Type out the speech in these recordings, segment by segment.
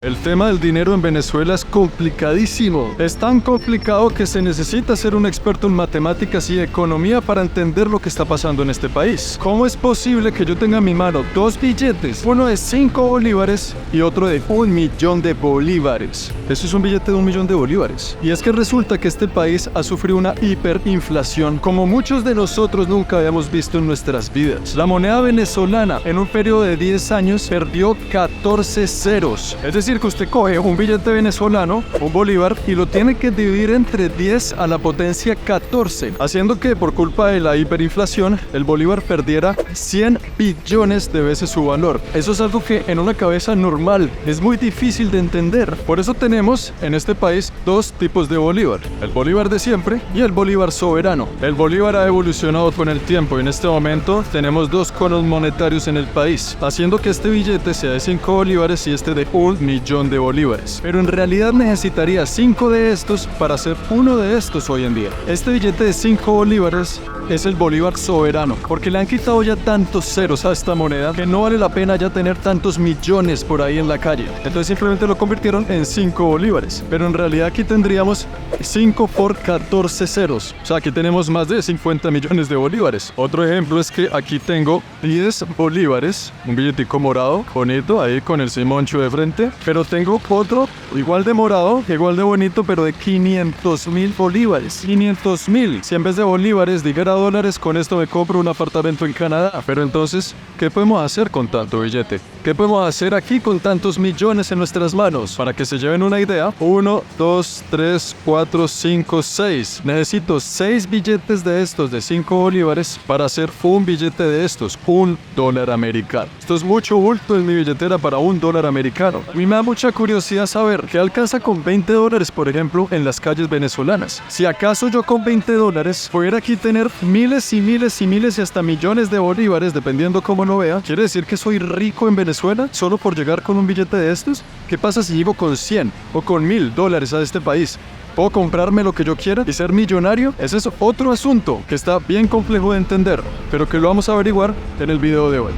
El tema del dinero en Venezuela es complicadísimo. Es tan complicado que se necesita ser un experto en matemáticas y economía para entender lo que está pasando en este país. ¿Cómo es posible que yo tenga en mi mano dos billetes, uno de 5 bolívares y otro de 1.000.000 de bolívares? Eso es un billete de 1.000.000 de bolívares. Y es que resulta que este país ha sufrido una hiperinflación como muchos de nosotros nunca habíamos visto en nuestras vidas. La moneda venezolana en un periodo de 10 años perdió 14 ceros. Es decir, que usted coge un billete venezolano, un bolívar, y lo tiene que dividir entre 10 a la potencia 14, haciendo que por culpa de la hiperinflación el bolívar perdiera 100 billones de veces su valor. Eso es algo que en una cabeza normal es muy difícil de entender. Por eso tenemos en este país dos tipos de bolívar: el bolívar de siempre y el bolívar soberano. El bolívar ha evolucionado con el tiempo y en este momento tenemos dos conos monetarios en el país, haciendo que este billete sea de 5 bolívares y este de 1.000.000 de bolívares. Pero en realidad necesitaría 5 de estos para hacer uno de estos hoy en día. Este billete de 5 bolívares es el bolívar soberano, porque le han quitado ya tantos ceros a esta moneda que no vale la pena ya tener tantos millones por ahí en la calle. Entonces simplemente lo convirtieron en 5 bolívares. Pero en realidad aquí tendríamos 5 por 14 ceros. O sea, aquí tenemos más de 50 millones de bolívares. Otro ejemplo es que aquí tengo 10 bolívares, un billetico morado, bonito, ahí con el simoncho de frente. Pero tengo otro igual de morado, igual de bonito, pero de 500.000 bolívares. 500.000. Si en vez de bolívares dijera dólares, con esto me compro un apartamento en Canadá. Pero entonces, ¿qué podemos hacer con tanto billete? ¿Qué podemos hacer aquí con tantos millones en nuestras manos? Para que se lleven una idea: 1, 2, 3, 4, 5, 6. Necesito 6 billetes de estos de 5 bolívares para hacer un billete de estos, $1 americano. Esto es mucho bulto en mi billetera para $1 americano. A mí me da mucha curiosidad saber qué alcanza con $20, por ejemplo, en las calles venezolanas. Si acaso yo con $20 pudiera aquí tener miles y miles y miles y hasta millones de bolívares, dependiendo cómo lo vea, ¿quiere decir que soy rico en Venezuela solo por llegar con un billete de estos? ¿Qué pasa si llego con 100 o con $1.000 a este país? ¿Puedo comprarme lo que yo quiera y ser millonario? Ese es otro asunto que está bien complejo de entender, pero que lo vamos a averiguar en el video de hoy.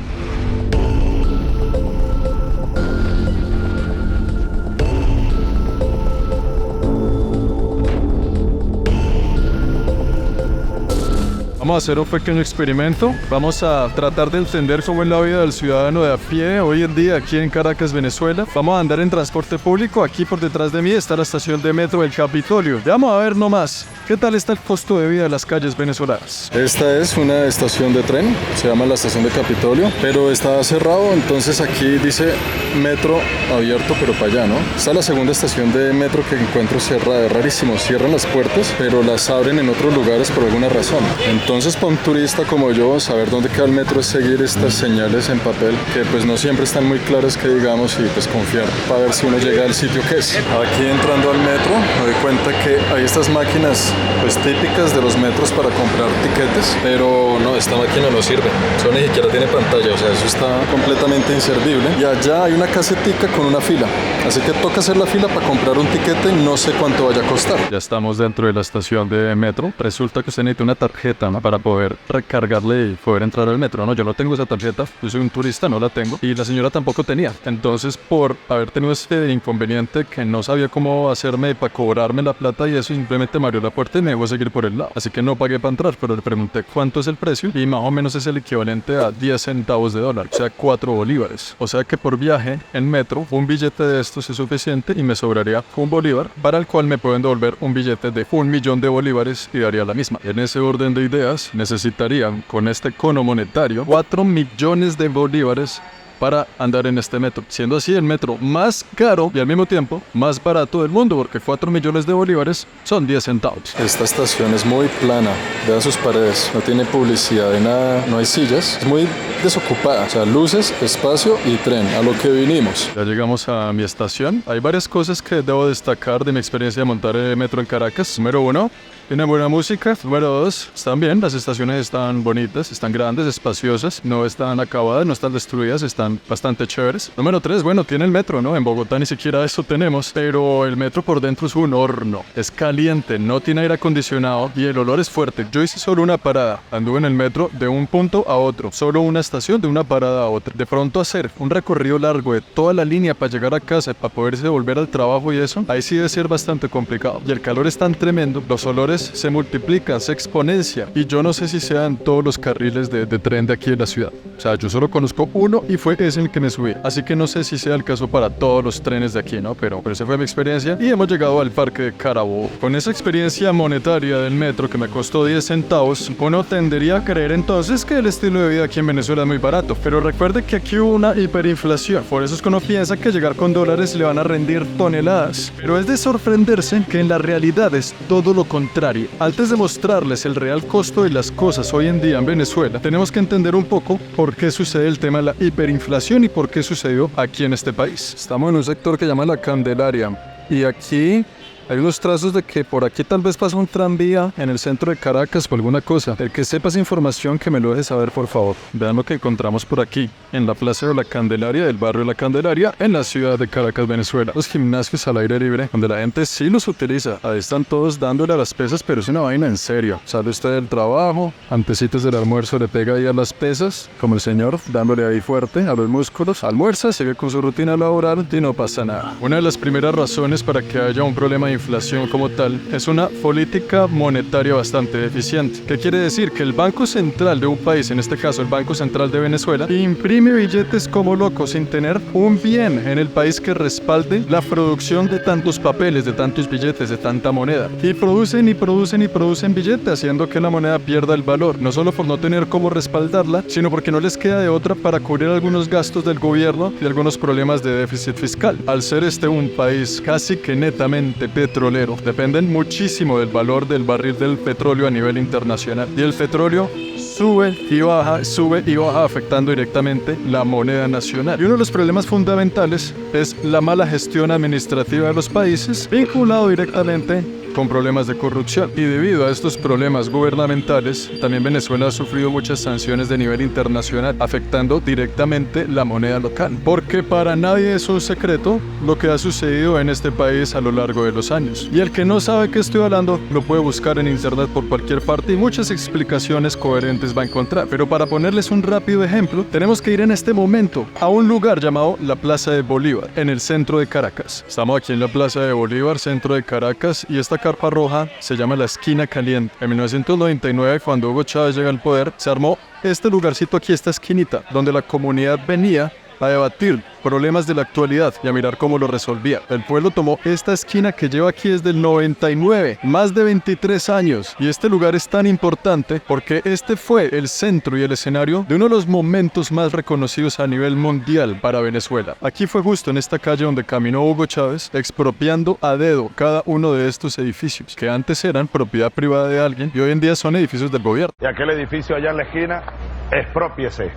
Vamos a hacer un pequeño experimento. Vamos a tratar de entender cómo es la vida del ciudadano de a pie hoy en día aquí en Caracas, Venezuela. Vamos a andar en transporte público. Aquí por detrás de mí está la estación de metro del Capitolio. Ya vamos a ver nomás qué tal está el costo de vida de las calles venezolanas. Esta es una estación de tren, se llama la estación de Capitolio, pero está cerrado, entonces aquí dice metro abierto, pero para allá, ¿no? Está la segunda estación de metro que encuentro cerrada. Es rarísimo, cierran las puertas, pero las abren en otros lugares por alguna razón. Entonces, para un turista como yo, saber dónde queda el metro es seguir estas señales en papel que pues no siempre están muy claras, que digamos, y pues confiar para ver si uno llega al sitio que es. Aquí entrando al metro me doy cuenta que hay estas máquinas pues típicas de los metros para comprar tiquetes, pero no, esta máquina no sirve, eso ni siquiera tiene pantalla, o sea, eso está completamente inservible. Y allá hay una casetica con una fila, así que toca hacer la fila para comprar un tiquete, no sé cuánto vaya a costar. Ya estamos dentro de la estación de metro. Resulta que usted necesita una tarjeta, ¿no?, para poder recargarle y poder entrar al metro. No, yo no tengo esa tarjeta, yo soy un turista, no la tengo, y la señora tampoco tenía. Entonces, por haber tenido este inconveniente que no sabía cómo hacerme para cobrarme la plata y eso, simplemente me abrió la puerta y me dejó seguir por el lado. Así que no pagué para entrar, pero le pregunté cuánto es el precio y más o menos es el equivalente a 10 centavos de dólar, o sea, 4 bolívares. O sea que por viaje en metro, un billete de estos es suficiente y me sobraría un bolívar, para el cual me pueden devolver un billete de 1.000.000 de bolívares y daría la misma. En ese orden de ideas, necesitarían con este cono monetario 4 millones de bolívares para andar en este metro, siendo así el metro más caro y al mismo tiempo más barato del mundo, porque 4 millones de bolívares son 10 centavos. Esta estación es muy plana, vean sus paredes, no tiene publicidad de nada, no hay sillas, es muy desocupada, o sea, luces, espacio y tren, a lo que vinimos. Ya llegamos a mi estación. Hay varias cosas que debo destacar de mi experiencia de montar el metro en Caracas. Número 1, Tiene buena música. Número 2, están bien, las estaciones están bonitas, están grandes, espaciosas, no están acabadas, no están destruidas, están bastante chéveres. Número 3, bueno, tiene el metro, ¿no? En Bogotá ni siquiera eso tenemos, pero el metro por dentro es un horno, es caliente, no tiene aire acondicionado y el olor es fuerte. Yo hice solo una parada, anduve en el metro de un punto a otro, solo una estación de una parada a otra. De pronto hacer un recorrido largo de toda la línea para llegar a casa, para poderse volver al trabajo y eso, ahí sí debe ser bastante complicado. Y el calor es tan tremendo, los olores se multiplican, se exponencian. Y yo no sé si sean todos los carriles de tren de aquí en la ciudad. O sea, yo solo conozco uno y fue ese en el que me subí. Así que no sé si sea el caso para todos los trenes de aquí, ¿no? Pero esa fue mi experiencia y hemos llegado al parque de Carabobo. Con esa experiencia monetaria del metro que me costó 10 centavos, uno tendería a creer entonces que el estilo de vida aquí en Venezuela es muy barato. Pero recuerde que aquí hubo una hiperinflación. Por eso es que uno piensa que llegar con dólares le van a rendir toneladas. Pero es de sorprenderse que en la realidad es todo lo contrario. Antes de mostrarles el real costo de las cosas hoy en día en Venezuela, tenemos que entender un poco por qué sucede el tema de la hiperinflación y por qué sucedió aquí en este país. Estamos en un sector que llama La Candelaria y aquí hay unos trazos de que por aquí tal vez pasa un tranvía en el centro de Caracas o alguna cosa. El que sepa esa información que me lo deje saber, por favor. Vean lo que encontramos por aquí, en la Plaza de La Candelaria, del barrio La Candelaria, en la ciudad de Caracas, Venezuela. Los gimnasios al aire libre, donde la gente sí los utiliza. Ahí están todos dándole a las pesas, pero es una vaina en serio. Sale usted del trabajo, antecitos del almuerzo le pega ahí a las pesas, como el señor, dándole ahí fuerte a los músculos. Almuerza, sigue con su rutina laboral y no pasa nada. Una de las primeras razones para que haya un problema de inflación como tal es una política monetaria bastante deficiente. ¿Qué quiere decir? Que el Banco Central de un país, en este caso el Banco Central de Venezuela, imprime billetes como loco sin tener un bien en el país que respalde la producción de tantos papeles, de tantos billetes, de tanta moneda. Y producen y producen y producen billetes, haciendo que la moneda pierda el valor, no solo por no tener cómo respaldarla, sino porque no les queda de otra para cubrir algunos gastos del gobierno y algunos problemas de déficit fiscal. Al ser este un país casi que netamente petrolero, dependen muchísimo del valor del barril del petróleo a nivel internacional. Y el petróleo sube y baja, afectando directamente la moneda nacional. Y uno de los problemas fundamentales es la mala gestión administrativa de los países, vinculado directamente con problemas de corrupción. Y debido a estos problemas gubernamentales, también Venezuela ha sufrido muchas sanciones de nivel internacional, afectando directamente la moneda local. Porque para nadie es un secreto lo que ha sucedido en este país a lo largo de los años. Y el que no sabe qué estoy hablando, lo puede buscar en internet por cualquier parte y muchas explicaciones coherentes va a encontrar. Pero para ponerles un rápido ejemplo, tenemos que ir en este momento a un lugar llamado la Plaza de Bolívar, en el centro de Caracas. Estamos aquí en la Plaza de Bolívar, centro de Caracas, y esta carpa roja se llama la Esquina Caliente. En 1999, cuando Hugo Chávez llega al poder, se armó este lugarcito aquí, esta esquinita, donde la comunidad venía a debatir problemas de la actualidad y a mirar cómo lo resolvía. El pueblo tomó esta esquina que lleva aquí desde el 99, más de 23 años. Y este lugar es tan importante porque este fue el centro y el escenario de uno de los momentos más reconocidos a nivel mundial para Venezuela. Aquí fue justo en esta calle donde caminó Hugo Chávez, expropiando a dedo cada uno de estos edificios, que antes eran propiedad privada de alguien y hoy en día son edificios del gobierno. Y aquel edificio allá en la esquina, expropiese.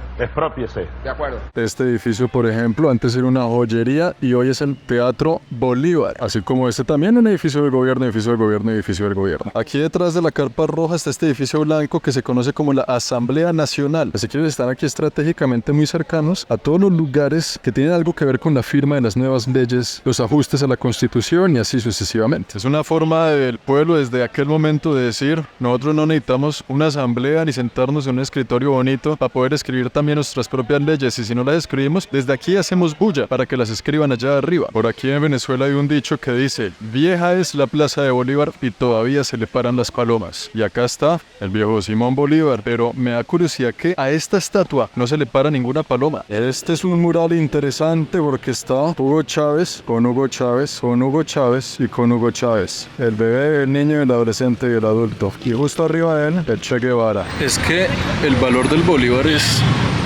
De acuerdo. Este edificio, por ejemplo, antes era una joyería y hoy es el Teatro Bolívar. Así como este también, un edificio del gobierno, edificio del gobierno, edificio del gobierno. Aquí detrás de la carpa roja está este edificio blanco que se conoce como la Asamblea Nacional. Así que están aquí estratégicamente muy cercanos a todos los lugares que tienen algo que ver con la firma de las nuevas leyes, los ajustes a la Constitución y así sucesivamente. Es una forma del pueblo desde aquel momento de decir, nosotros no necesitamos una asamblea ni sentarnos en un escritorio bonito para poder escribir también nuestras propias leyes, y si no las escribimos, desde aquí hacemos bulla para que las escriban allá arriba. Por aquí en Venezuela hay un dicho que dice, vieja es la Plaza de Bolívar y todavía se le paran las palomas. Y acá está el viejo Simón Bolívar, pero me da curiosidad que a esta estatua no se le para ninguna paloma. Este es un mural interesante porque está Hugo Chávez, con Hugo Chávez, con Hugo Chávez y con Hugo Chávez. El bebé, el niño, el adolescente y el adulto. Y justo arriba de él, el Che Guevara. Es que el valor del Bolívar es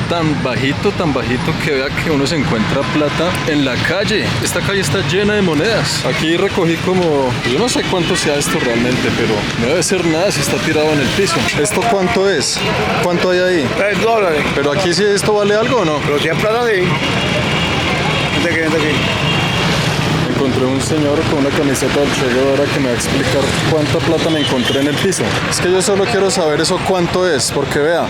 tan bajito que vea que uno se encuentra plata en la calle. Esta calle está llena de monedas. Aquí recogí como, yo no sé cuánto sea esto realmente, pero no debe ser nada si está tirado en el piso. ¿Esto cuánto es? ¿Cuánto hay ahí? $3. Pero aquí sí esto vale algo o no. Pero si es plata, sí. Gente aquí. encontré un señor con una camiseta del Che Guevara que me va a explicar cuánta plata me encontré en el piso. Es que yo solo quiero saber eso cuánto es, porque vea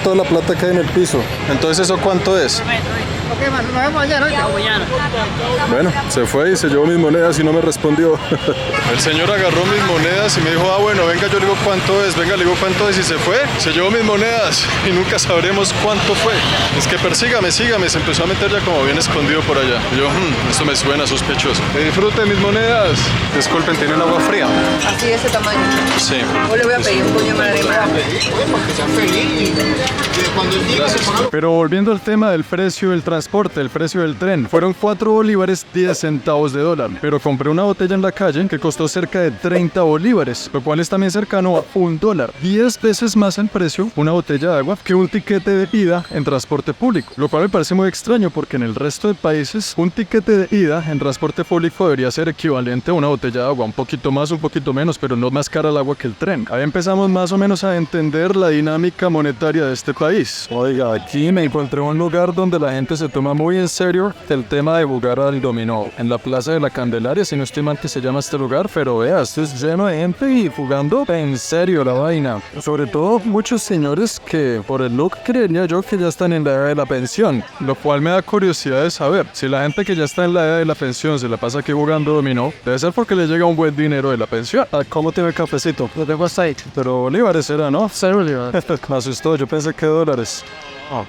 toda la plata que hay en el piso. Entonces, ¿eso cuánto es? Ok, mano, nos vemos mañana. Bueno, se fue y se llevó mis monedas y no me respondió. El señor agarró mis monedas y me dijo, bueno, venga, yo le digo cuánto es, venga, le digo cuánto es, y se fue. Se llevó mis monedas y nunca sabremos cuánto fue. Es que persígame, sígame, se empezó a meter ya como bien escondido por allá. Y yo, esto me suena sospechoso. Disfruten mis monedas. Disculpen, ¿tienen agua fría? Así de ese tamaño. Sí. Hoy le voy a pedir un coño madre más. Gracias. Pero volviendo al tema del precio del transporte, el precio del tren, fueron 4 bolívares 10 centavos de dólar. Pero compré una botella en la calle que costó cerca de 30 bolívares, lo cual es también cercano a $1. 10 veces más en precio una botella de agua que un tiquete de ida en transporte público. Lo cual me parece muy extraño porque en el resto de países un tiquete de ida en transporte público debería ser equivalente a una botella de agua. Un poquito más, un poquito menos, pero no más cara el agua que el tren. Ahí empezamos más o menos a entender la dinámica monetaria de este país. Oiga, aquí me encontré un lugar donde la gente se toma muy en serio el tema de jugar al dominó. En la Plaza de la Candelaria, si no estoy mal que se llama este lugar, pero vea, esto es lleno de gente y jugando en serio la vaina. Sobre todo muchos señores que por el look creería yo que ya están en la edad de la pensión, lo cual me da curiosidad de saber si la gente que ya está en la edad de la pensión se la pasa aquí jugando dominó, debe ser porque le llega un buen dinero de la pensión. ¿Cómo tiene el cafecito? Lo tengo hasta Pero bolívares era, ¿no? 0 bolívares. Me asustó, yo pensé que dólares.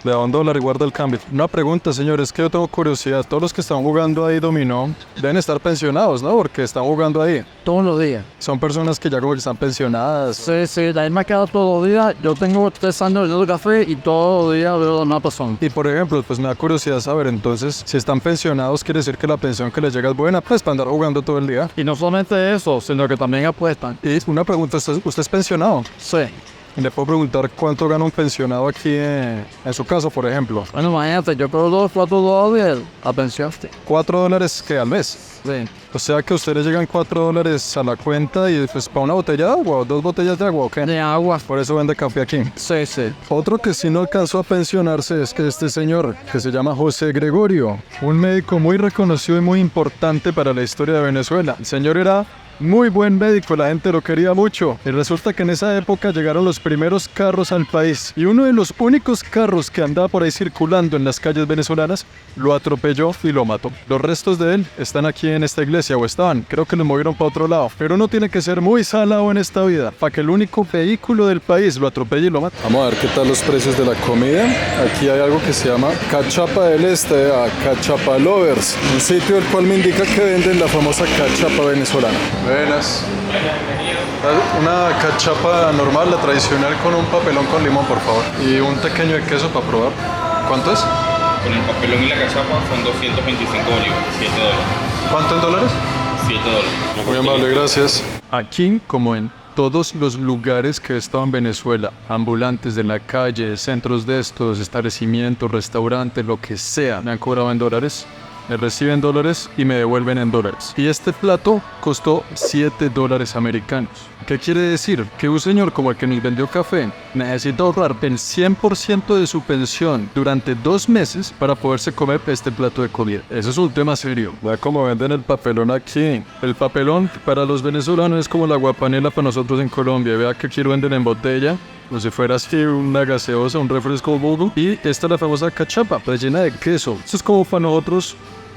Le da $1 y guarda el cambio. Una pregunta, señores, que yo tengo curiosidad. Todos los que están jugando ahí dominó deben estar pensionados, ¿no? Porque están jugando ahí. Todos los días. Son personas que ya como que están pensionadas. Sí, la misma queda todos los días. Yo tengo 3 años de café y todos los días veo a una persona. Y por ejemplo, pues me da curiosidad saber, entonces, si están pensionados, quiere decir que la pensión que les llega es buena, pues para andar jugando todo el día. Y no solamente eso, sino que también apuestan. Y una pregunta, ¿usted es pensionado? Sí. Le puedo preguntar cuánto gana un pensionado aquí en su caso, por ejemplo. Bueno, imagínate, yo creo $4 a pensión. $4 que al mes. Sí. O sea que a ustedes llegan $4 a la cuenta y pues para una botella de agua o 2 botellas de agua, ¿o qué? De agua. Por eso vende café aquí. Sí. Otro que sí no alcanzó a pensionarse es que este señor, que se llama José Gregorio, un médico muy reconocido y muy importante para la historia de Venezuela. El señor era muy buen médico, la gente lo quería mucho. Y resulta que en esa época llegaron los primeros carros al país. Y uno de los únicos carros que andaba por ahí circulando en las calles venezolanas, lo atropelló y lo mató. Los restos de él están aquí en esta iglesia, o estaban. Creo que los movieron para otro lado. Pero uno tiene que ser muy salado en esta vida para que el único vehículo del país lo atropelle y lo mate. Vamos a ver qué tal los precios de la comida. Aquí hay algo que se llama Cachapa del Este, a Cachapa Lovers. Un sitio el cual me indica que venden la famosa cachapa venezolana. Buenas. Una cachapa normal, la tradicional, con un papelón con limón, por favor. Y un pequeño de queso para probar. ¿Cuánto es? Con el papelón y la cachapa son 225 bolívares, $7. ¿Cuánto en dólares? $7. Muy amable, gracias. Aquí, como en todos los lugares que he estado en Venezuela, ambulantes de la calle, centros de estos, establecimientos, restaurantes, lo que sea, me han cobrado en dólares. Me reciben dólares y me devuelven en dólares. Y este plato costó $7 americanos. ¿Qué quiere decir? Que un señor como el que nos vendió café necesita ahorrar el 100% de su pensión durante 2 meses para poderse comer este plato de comida. Eso es un tema serio. Vea cómo venden el papelón aquí. El papelón para los venezolanos es como la aguapanela para nosotros en Colombia. Vea que aquí lo venden en botella, como si fuera así una gaseosa, un refresco bobo. Y esta es la famosa cachapa, rellena de queso. Esto es como para nosotros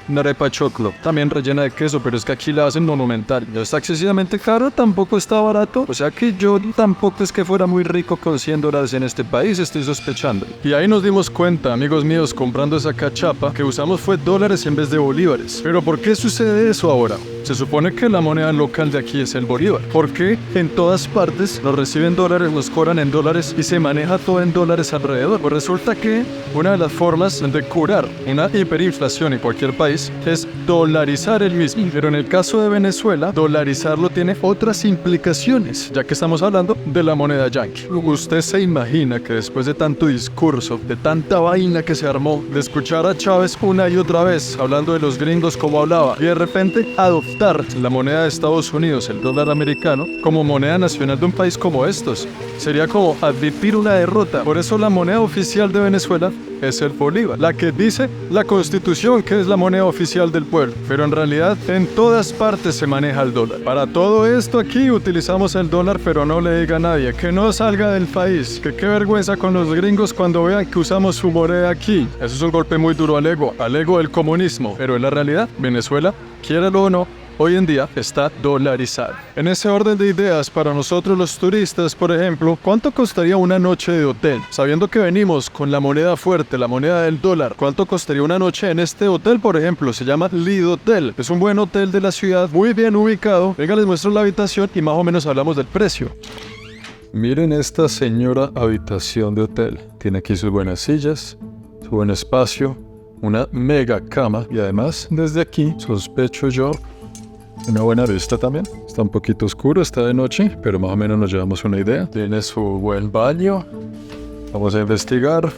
una arepa choclo, también rellena de queso, pero es que aquí la hacen monumental. No está excesivamente caro, tampoco está barato. O sea que yo tampoco es que fuera muy rico con $100 en este país, estoy sospechando. Y ahí nos dimos cuenta, amigos míos, comprando esa cachapa, que usamos fue dólares en vez de bolívares. Pero ¿por qué sucede eso ahora? Se supone que la moneda local de aquí es el bolívar. Porque en todas partes nos reciben dólares, nos cobran en dólares y se maneja todo en dólares alrededor. Pues resulta que una de las formas de curar una hiperinflación en cualquier país es dolarizar el mismo. Pero en el caso de Venezuela, dolarizarlo tiene otras implicaciones, ya que estamos hablando de la moneda yankee. Usted se imagina que después de tanto discurso, de tanta vaina que se armó, de escuchar a Chávez una y otra vez hablando de los gringos como hablaba, y de repente adoptar la moneda de Estados Unidos, el dólar americano, como moneda nacional de un país como estos, sería como admitir una derrota. Por eso la moneda oficial de Venezuela es el bolívar, la que dice la Constitución que es la moneda oficial del pueblo, pero en realidad en todas partes se maneja el dólar. Para todo esto aquí utilizamos el dólar, pero no le diga a nadie que no salga del país, que qué vergüenza con los gringos cuando vean que usamos su moneda aquí. Eso es un golpe muy duro al ego del comunismo, pero en la realidad Venezuela, quiéralo o no, hoy en día está dolarizado. En ese orden de ideas, para nosotros los turistas, por ejemplo, ¿cuánto costaría una noche de hotel? Sabiendo que venimos con la moneda fuerte, la moneda del dólar, ¿cuánto costaría una noche en este hotel, por ejemplo? Se llama Lido Hotel. Es un buen hotel de la ciudad, muy bien ubicado. Venga, les muestro la habitación y más o menos hablamos del precio. Miren esta señora habitación de hotel. Tiene aquí sus buenas sillas, su buen espacio, una mega cama y además, desde aquí, sospecho yo, una buena vista también. Está un poquito oscuro, está de noche, pero más o menos nos llevamos una idea. Tiene su buen baño. Vamos a investigar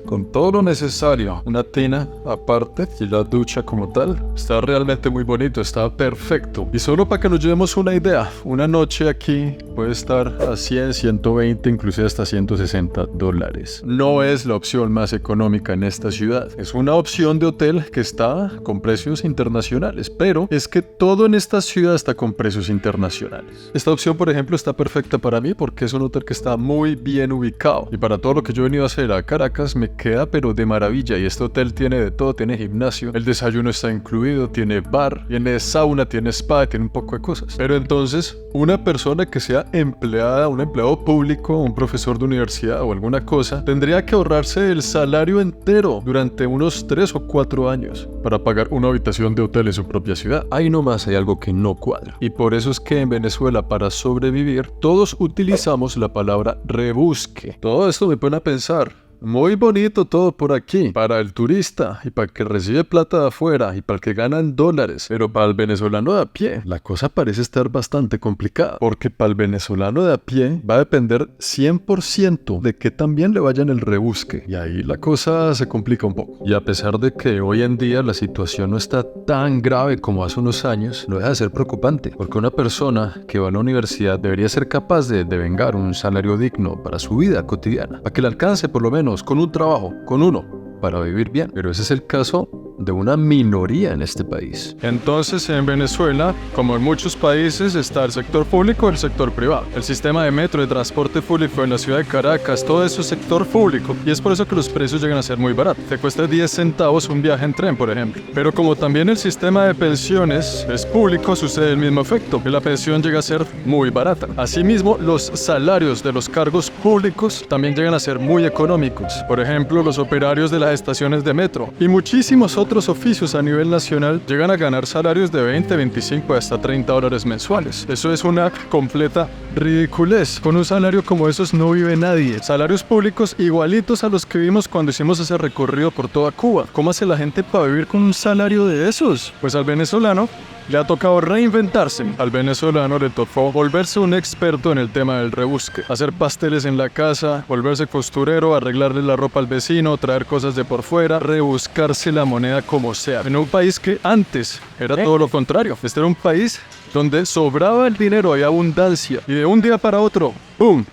con todo lo necesario. Una tina aparte y la ducha como tal. Está realmente muy bonito, está perfecto. Y solo para que nos llevemos una idea, una noche aquí puede estar a 100, 120, inclusive hasta $160. No es la opción más económica en esta ciudad. Es una opción de hotel que está con precios internacionales, pero es que todo en esta ciudad está con precios internacionales. Esta opción, por ejemplo, está perfecta para mí porque es un hotel que está muy bien ubicado. Y para todo lo que yo he venido a hacer a Caracas me queda pero de maravilla. Y este hotel tiene de todo, tiene gimnasio, el desayuno está incluido, tiene bar, tiene sauna, tiene spa, tiene un poco de cosas. Pero entonces, una persona que sea empleada, un empleado público, un profesor de universidad o alguna cosa, tendría que ahorrarse el salario entero durante unos 3 o 4 años para pagar una habitación de hotel en su propia ciudad. Ahí nomás hay algo que no cuadra. Y por eso es que en Venezuela, para sobrevivir, todos utilizamos la palabra rebusque. Todo esto me pone a pensar. Muy bonito todo por aquí, para el turista y para el que recibe plata de afuera y para el que gana en dólares, pero para el venezolano de a pie la cosa parece estar bastante complicada, porque para el venezolano de a pie va a depender 100% de que también le vaya en el rebusque, y ahí la cosa se complica un poco. Y a pesar de que hoy en día la situación no está tan grave como hace unos años, no deja de ser preocupante, porque una persona que va a la universidad debería ser capaz de devengar un salario digno para su vida cotidiana, para que le alcance por lo menos con un trabajo, con uno, para vivir bien. Pero ese es el caso de una minoría en este país. Entonces, en Venezuela, como en muchos países, está el sector público y el sector privado. El sistema de metro, de transporte público en la ciudad de Caracas, todo eso es sector público. Y es por eso que los precios llegan a ser muy baratos. Te cuesta 10 centavos un viaje en tren, por ejemplo. Pero como también el sistema de pensiones es público, sucede el mismo efecto, que la pensión llega a ser muy barata. Asimismo, los salarios de los cargos públicos también llegan a ser muy económicos. Por ejemplo, los operarios de las estaciones de metro y muchísimos otros oficios a nivel nacional llegan a ganar salarios de 20, 25 hasta $30 mensuales. Eso es una completa ridiculez. Con un salario como esos no vive nadie. Salarios públicos igualitos a los que vimos cuando hicimos ese recorrido por toda Cuba. ¿Cómo hace la gente para vivir con un salario de esos? Pues al venezolano le ha tocado reinventarse. Al venezolano le tocó volverse un experto en el tema del rebusque. Hacer pasteles en la casa, volverse costurero, arreglarle la ropa al vecino, traer cosas de por fuera, rebuscarse la moneda como sea. En un país que antes era todo lo contrario. Este era un país donde sobraba el dinero, había abundancia. Y de un día para otro, ¡pum!,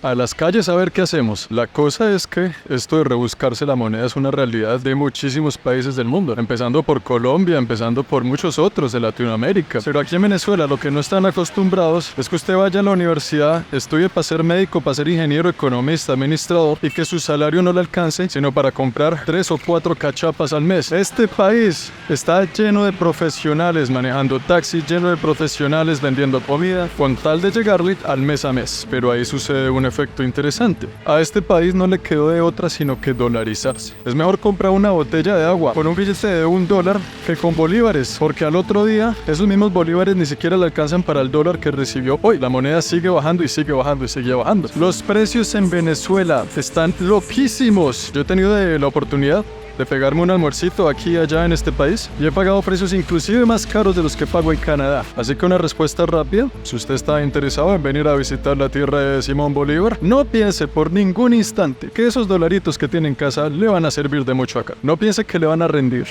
a las calles a ver qué hacemos. La cosa es que esto de rebuscarse la moneda es una realidad de muchísimos países del mundo, empezando por Colombia, empezando por muchos otros de Latinoamérica. Pero aquí en Venezuela lo que no están acostumbrados es que usted vaya a la universidad, estudie para ser médico, para ser ingeniero, economista, administrador, y que su salario no le alcance sino para comprar 3 o 4 cachapas al mes. Este país está lleno de profesionales manejando taxis, lleno de profesionales vendiendo comida, con tal de llegarle al mes a mes. Pero ahí sucede un efecto interesante. A este país no le quedó de otra sino que dolarizarse. Es mejor comprar una botella de agua con un billete de $1 que con bolívares, porque al otro día esos mismos bolívares ni siquiera le alcanzan para el dólar que recibió hoy. La moneda sigue bajando y sigue bajando y sigue bajando. Los precios en Venezuela están loquísimos. Yo he tenido la oportunidad de pegarme un almuercito aquí y allá en este país y he pagado precios inclusive más caros de los que pago en Canadá. Así que una respuesta rápida: si usted está interesado en venir a visitar la tierra de Simón Bolívar, no piense por ningún instante que esos dolaritos que tiene en casa le van a servir de mucho acá. No piense que le van a rendir.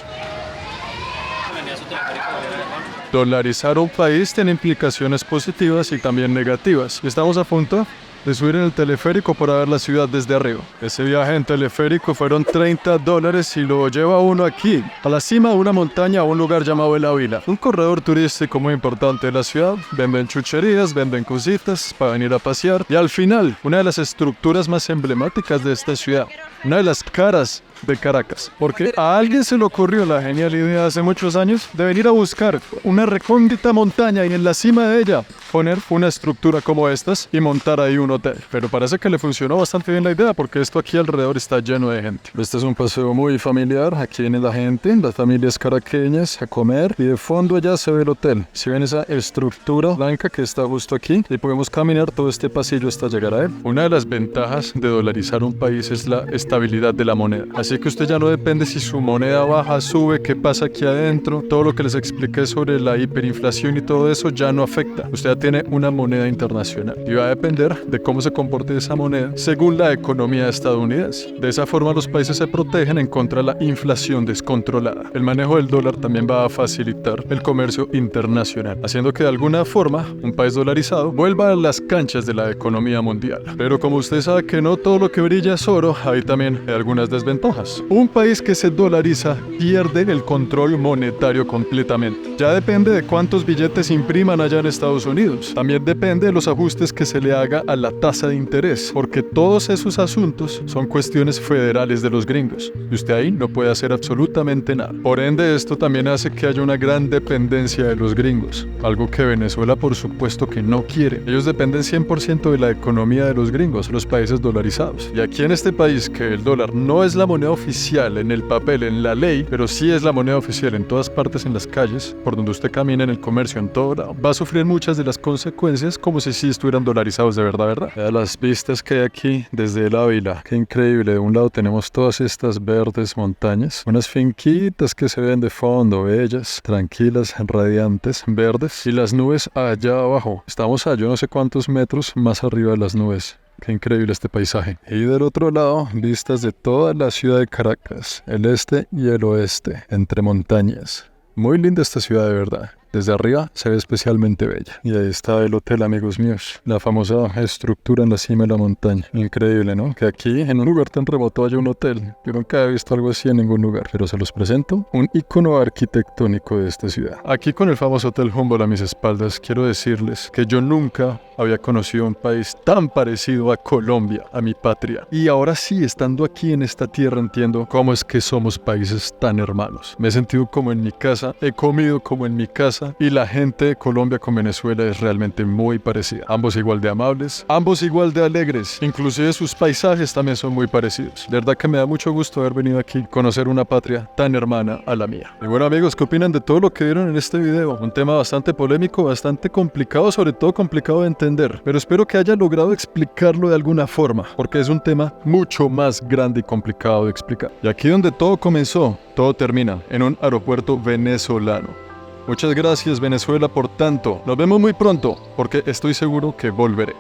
Dolarizar un país tiene implicaciones positivas y también negativas. Estamos a punto de subir en el teleférico para ver la ciudad desde arriba. Ese viaje en teleférico fueron $30 y lo lleva uno aquí, a la cima de una montaña a un lugar llamado El Ávila. Un corredor turístico muy importante de la ciudad. Venden chucherías, venden cositas para venir a pasear. Y al final, una de las estructuras más emblemáticas de esta ciudad. Una de las caras de Caracas, porque a alguien se le ocurrió la genial idea hace muchos años de venir a buscar una recóndita montaña y en la cima de ella poner una estructura como estas y montar ahí un hotel. Pero parece que le funcionó bastante bien la idea porque esto aquí alrededor está lleno de gente. Este es un paseo muy familiar, aquí viene la gente, las familias caraqueñas a comer y de fondo allá se ve el hotel. Si ven esa estructura blanca que está justo aquí y podemos caminar todo este pasillo hasta llegar a él. Una de las ventajas de dolarizar un país es la estabilidad de la moneda. Así que usted ya no depende si su moneda baja, sube, qué pasa aquí adentro. Todo lo que les expliqué sobre la hiperinflación y todo eso ya no afecta. Usted ya tiene una moneda internacional y va a depender de cómo se comporte esa moneda según la economía estadounidense. De esa forma los países se protegen en contra de la inflación descontrolada. El manejo del dólar también va a facilitar el comercio internacional, haciendo que de alguna forma un país dolarizado vuelva a las canchas de la economía mundial. Pero como usted sabe que no todo lo que brilla es oro, hay también algunas desventajas. Un país que se dolariza pierde el control monetario completamente. Ya depende de cuántos billetes impriman allá en Estados Unidos. También depende de los ajustes que se le haga a la tasa de interés, porque todos esos asuntos son cuestiones federales de los gringos. Y usted ahí no puede hacer absolutamente nada. Por ende, esto también hace que haya una gran dependencia de los gringos, algo que Venezuela por supuesto que no quiere. Ellos dependen 100% de la economía de los gringos, los países dolarizados. Y aquí en este país, que el dólar no es la moneda oficial en el papel, en la ley, pero sí es la moneda oficial en todas partes, en las calles, por donde usted camina, en el comercio, en todo lado, va a sufrir muchas de las consecuencias como si sí estuvieran dolarizados de verdad, ¿verdad? Vea las vistas que hay aquí desde el Ávila, qué increíble. De un lado tenemos todas estas verdes montañas, unas finquitas que se ven de fondo, bellas, tranquilas, radiantes, verdes, y las nubes allá abajo. Estamos a yo no sé cuántos metros más arriba de las nubes. Qué increíble este paisaje. Y del otro lado, vistas de toda la ciudad de Caracas, el este y el oeste, entre montañas. Muy linda esta ciudad de verdad. Desde arriba se ve especialmente bella. Y ahí está el hotel, amigos míos. La famosa estructura en la cima de la montaña. Increíble, ¿no? Que aquí, en un lugar tan remoto, haya un hotel. Yo nunca he visto algo así en ningún lugar. Pero se los presento. Un icono arquitectónico de esta ciudad. Aquí con el famoso Hotel Humboldt a mis espaldas, quiero decirles que yo nunca había conocido un país tan parecido a Colombia, a mi patria. Y ahora sí, estando aquí en esta tierra, entiendo cómo es que somos países tan hermanos. Me he sentido como en mi casa, he comido como en mi casa, y la gente de Colombia con Venezuela es realmente muy parecida. Ambos igual de amables, ambos igual de alegres, inclusive sus paisajes también son muy parecidos. De verdad que me da mucho gusto haber venido aquí, conocer una patria tan hermana a la mía. Y bueno, amigos, ¿qué opinan de todo lo que vieron en este video? Un tema bastante polémico, bastante complicado, sobre todo complicado de entender, pero espero que haya logrado explicarlo de alguna forma, porque es un tema mucho más grande y complicado de explicar. Y aquí donde todo comenzó, todo termina, en un aeropuerto venezolano. Muchas gracias, Venezuela, por tanto. Nos vemos muy pronto, porque estoy seguro que volveré.